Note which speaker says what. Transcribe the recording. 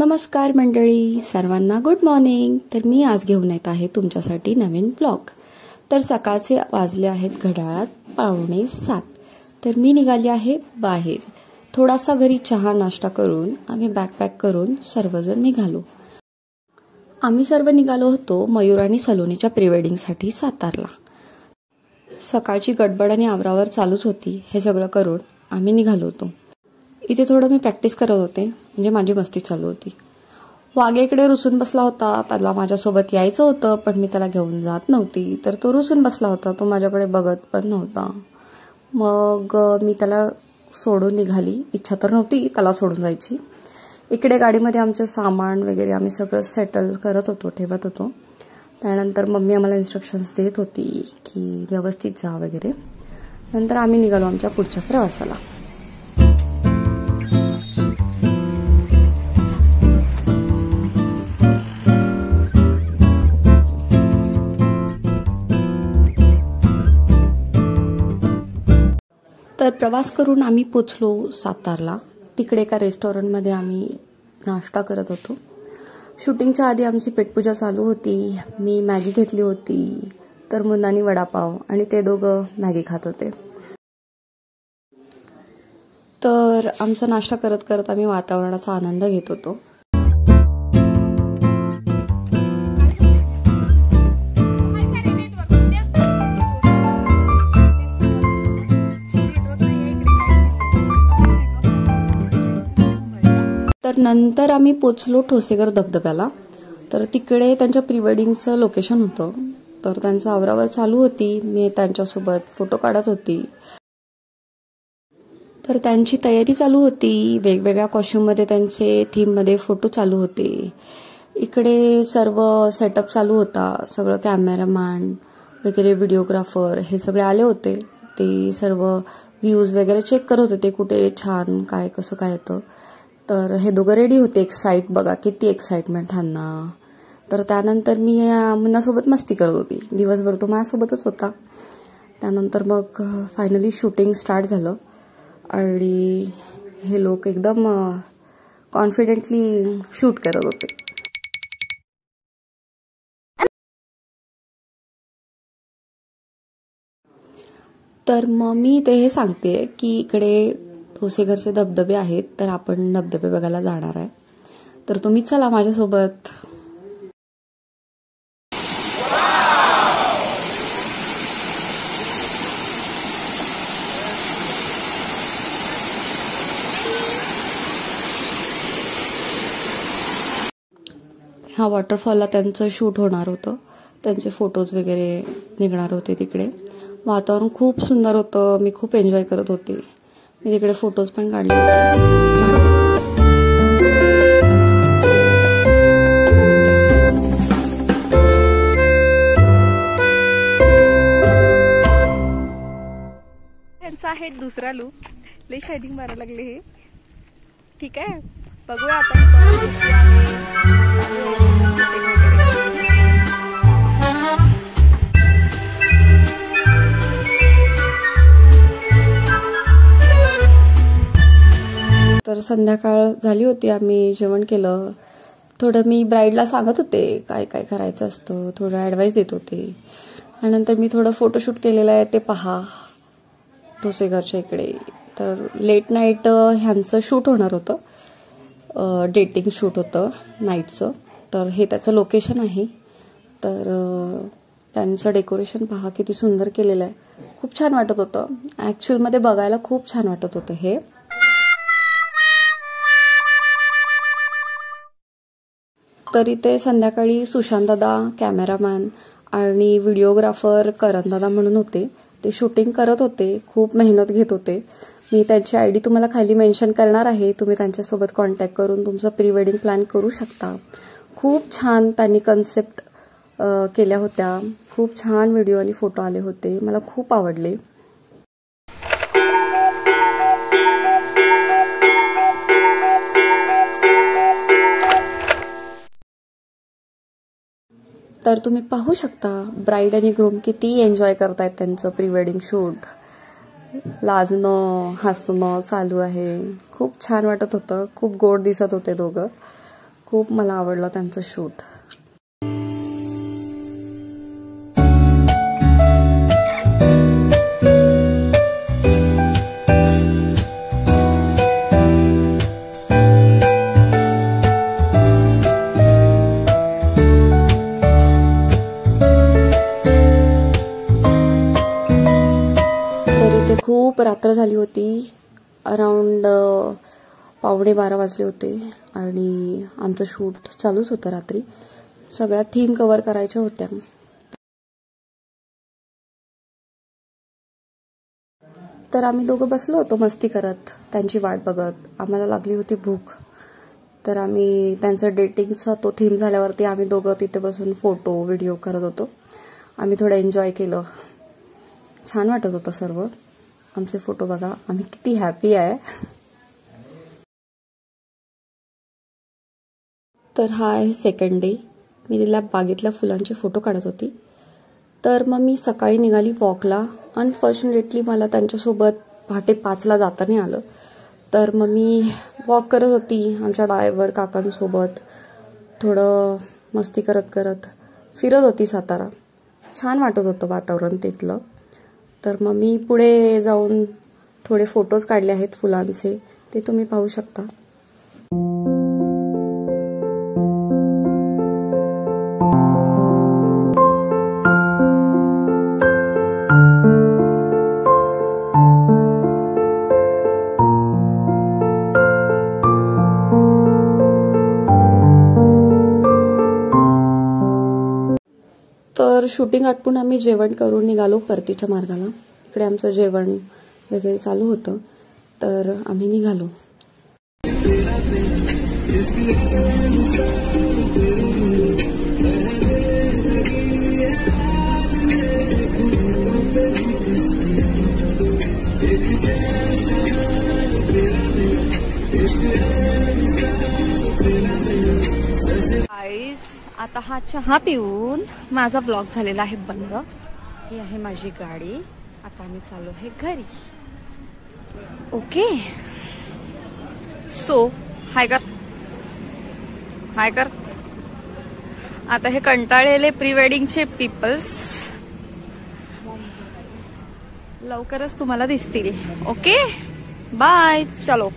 Speaker 1: नमस्कार मंडळी, सर्वांना गुड मॉर्निंग। तर मी आज घेऊन येत आहे तुमच्यासाठी नवीन ब्लॉग। तर सकाळचे वाजले आहेत घड्याळात 6:45। तर मी निघाली आहे बाहेर। थोडासा घरी चहा नाश्ता करून आम्ही बॅकपॅक करून सर्वजण निघालो। आम्ही सर्व निघालो होतो मयूर आणि सलोनीच्या प्री वेडिंगसाठी सातारला। सकाळची गडबड आणि आवरावर चालूच होती। हे सगळं करून आम्ही निघालो होतो। इथे थोडं मी प्रॅक्टिस करत होते, म्हणजे माझी मस्ती चालू होती। वागे इकडे रुसून बसला होता। त्याला माझ्यासोबत यायचं होतं, पण मी त्याला घेऊन जात नव्हती, तर तो रुसून बसला होता। तो माझ्याकडे बघत पण नव्हता। मग मी त्याला सोडून निघाली। इच्छा तर नव्हती त्याला सोडून जायची। इकडे गाडीमध्ये आमचे सामान वगैरे आम्ही सगळं सेटल करत होतो, ठेवत होतो। त्यानंतर मम्मी आम्हाला इन्स्ट्रक्शन्स देत होती की व्यवस्थित जा वगैरे। नंतर आम्ही निघालो आमच्या पुढच्या प्रवासाला। तर प्रवास करून आम्ही पोचलो सातारला। तिकडे एका रेस्टॉरंटमध्ये आम्ही नाश्ता करत होतो। शूटिंगच्या आधी आमची पेटपूजा चालू होती। मी मॅगी घेतली होती, तर मुन्नानी वडापाव, आणि ते दोघं मॅगी खात होते। तर आमचा नाश्ता करत करत आम्ही वातावरणाचा आनंद घेत होतो। तर नंतर आम्ही पोचलो ठोसेघर धबधब्याला। तर तिकडे त्यांच्या प्री वेडिंगचं लोकेशन होतं। तर त्यांचं आवरावर चालू होती। मी त्यांच्यासोबत फोटो काढत होती। तर त्यांची तयारी चालू होती। वेगवेगळ्या कॉस्ट्यूममध्ये त्यांचे थीममध्ये फोटो चालू होते। इकडे सर्व सेटअप चालू होता। सगळं कॅमेरामॅन वगैरे, व्हिडिओग्राफर हे सगळे आले होते। ते सर्व व्ह्यूज वगैरे चेक करत होते, कुठे छान काय कसं काय येतं। तर हे दोघं रेडी होते। एक्साइट बघा किती एक्साइटमेंट ह्यांना। तर त्यानंतर मी मुन्नासोबत मस्ती करत होती। दिवसभर तो माझ्यासोबतच होता। त्यानंतर मग फायनली शूटिंग स्टार्ट झालं आणि हे लोक एकदम कॉन्फिडेंटली शूट करत होते। तर मग मी ते हे सांगते की इकडे ठोसेघरचे धबधबे आहेत, तर आपण धबधबे बघायला जाणार आहे। तर तुम्ही चला माझ्यासोबत। ह्या वॉटरफॉलला त्यांचं शूट होणार होतं। त्यांचे फोटोज वगैरे निघणार होते तिकडे। वातावरण खूप सुंदर होतं। मी खूप एन्जॉय करत होते। मी तिकडे फोटोज पण काढले होते।
Speaker 2: त्यांचा आहे दुसरा लुक। लई शायनिंग मारायला लागले हे। ठीक आहे, बघूया आता।
Speaker 1: तर संध्याकाळ झाली होती। आम्ही जेवण केलं। थोडं मी ब्राईडला सांगत होते काय काय करायचं असतं, थोडं ॲडवाईस देत होते। त्यानंतर मी थोडं फोटोशूट केलेलं आहे, ते पहा ठोसेघरच्या इकडे। तर लेट नाईट ह्यांचं शूट होणार होतं। डेटिंग शूट होतं नाईटचं। तर हे त्याचं लोकेशन आहे। तर त्यांचं डेकोरेशन पहा किती सुंदर केलेलं आहे। खूप छान वाटत होतं। ॲक्च्युअलमध्ये बघायला खूप छान वाटत होतं हे। तर इथे संध्याकाळी सुशांतदादा कॅमेरामॅन आणि व्हिडिओग्राफर करणदादा म्हणून होते। ते शूटिंग करत होते, खूप मेहनत घेत होते। मी त्यांची आयडी तुम्हाला खाली मेन्शन करणार आहे। तुम्ही त्यांच्यासोबत कॉन्टॅक्ट करून तुमचं प्री वेडिंग प्लॅन करू शकता। खूप छान त्यांनी कन्सेप्ट केल्या होत्या। खूप छान व्हिडिओ आणि फोटो आले होते। मला खूप आवडले। तर तुम्ही पाहू शकता ब्राईड आणि ग्रूम किती एन्जॉय करतायत त्यांचं प्री वेडिंग शूट। लाजणं हसणं चालू आहे। खूप छान वाटत होतं। खूप गोड दिसत होते दोघं। खूप मला आवडलं त्यांचं शूट.
Speaker 2: खूप रात्र झाली होती. अराउंड 11:15 वाजले होते आणि आमचं शूट चालूच होतं रात्री. सगळ्या थीम कव्हर करायच्या होत्या. तर आम्ही दोघं बसलो होतो मस्ती करत, त्यांची वाट बघत. आम्हाला लागली होती भूक, तर आम्ही त्यांचं डेटिंगचा तो थीम झाल्यावरती आम्ही दोघं तिथे बसून फोटो व्हिडिओ करत होतो. आम्ही थोडं एन्जॉय केलं. छान वाटत होतं सर्व. आमचे फोटो बघा, आम्ही किती हॅपी आहे. तर हा आहे सेकंड डे. मी तिला बागेतल्या फुलांचे फोटो काढत होती. तर मग मी सकाळी निघाली वॉकला. अनफॉर्च्युनेटली मला त्यांच्यासोबत पहाटे 5ला जाता नाही आलं. तर मग मी वॉक करत होती आमच्या ड्रायव्हर काकांसोबत. थोडं मस्ती करत करत फिरत होती सातारा. छान वाटत होतं वातावरण तिथलं. तर मग मी पुढे जाऊन थोडे फोटोज काढले आहेत फुलांचे, ते तुम्ही पाहू शकता. तर शूटिंग आटपून आम्ही जेवण करून निघालो परतीच्या मार्गाला. इकडे आमचं जेवण वगैरे चालू होतं, तर आम्ही निघालो. आता हा चहा पिऊन माझा ब्लॉग झालेला आहे बंद. ही आहे माझी गाडी. आता आम्ही चाललो आहे घरी. ओके, सो हाय कर, हाय कर. आता हे कंटाळलेले प्री वेडिंगचे पीपल्स लवकरच तुम्हाला दिसतील. Okay, bye. चलो.